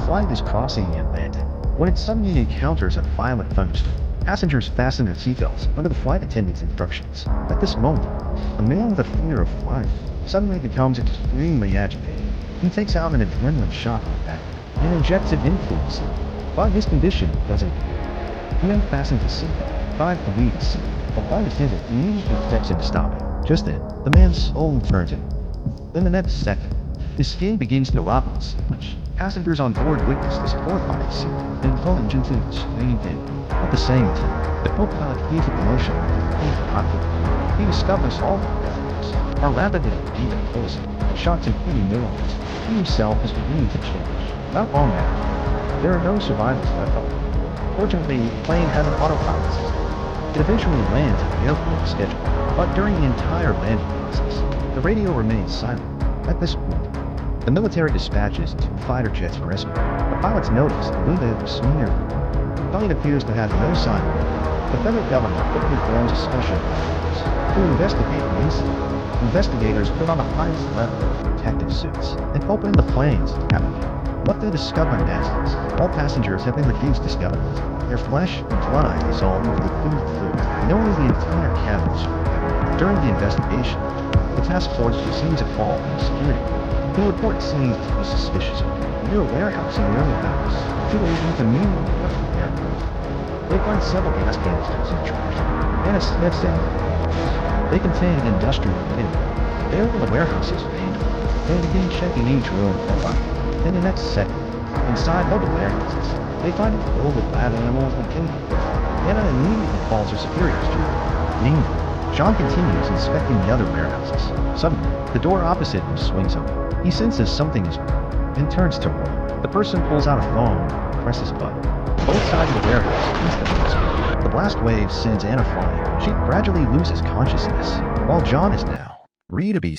flight is crossing the Atlantic when it suddenly encounters a violent thunderstorm. Passengers fasten their seatbelts under the flight attendant's instructions. At this moment, a man with a fear of flying suddenly becomes extremely agitated. He takes out an adrenaline shot on that and injects it into the seat. But his condition doesn't improve. He unfastens the seatbelt, five police. The flight attendant immediately expects him to stop it. Just then, the man slowly turns in. Then the next second, his skin begins to rot on the sandwich. Passengers on board witness this horrifying scene and plunge into the screaming pit. At the same time, the co-pilot feels a promotion he discovers all the passengers are rapidly decomposing, shots including neurons. He himself is beginning to change. Not long after, there are no survivors left on board. Fortunately, the plane has an autopilot system. It eventually lands at the airport as scheduled, but during the entire landing process, the radio remains silent. At this point, the military dispatches two fighter jets for rescue. The pilots notice the window was smeared. The plane appears to have no sign of it. The federal government quickly forms a special force to investigate the incident. Investigators put on the highest level of protective suits and open the plane's cabin. What they discover next is all passengers have been reduced to skeletons. Their flesh and blood is all over the food, knowing the entire cabin is surrounded. During the investigation, the task force receives a call from security. The report seems to be suspicious of near a warehouse in the early hours. Two agents immediately left the airport. They find several gas canisters in trash and a Smith sandwich. They contain an industrial bin. They open the warehouse's window and begin checking each room for fire. In the next second, inside one of the warehouses, they find it filled with bad animals and chemicals. Anna immediately calls her superiors to her. Meanwhile, Sean continues inspecting the other warehouses. Suddenly, the door opposite him swings open. He senses something is wrong and turns to Roy. The person pulls out a phone and presses a button. Both sides of the warehouse instantly explode. The blast wave sends Anna flying. She gradually loses consciousness, while John is now free to be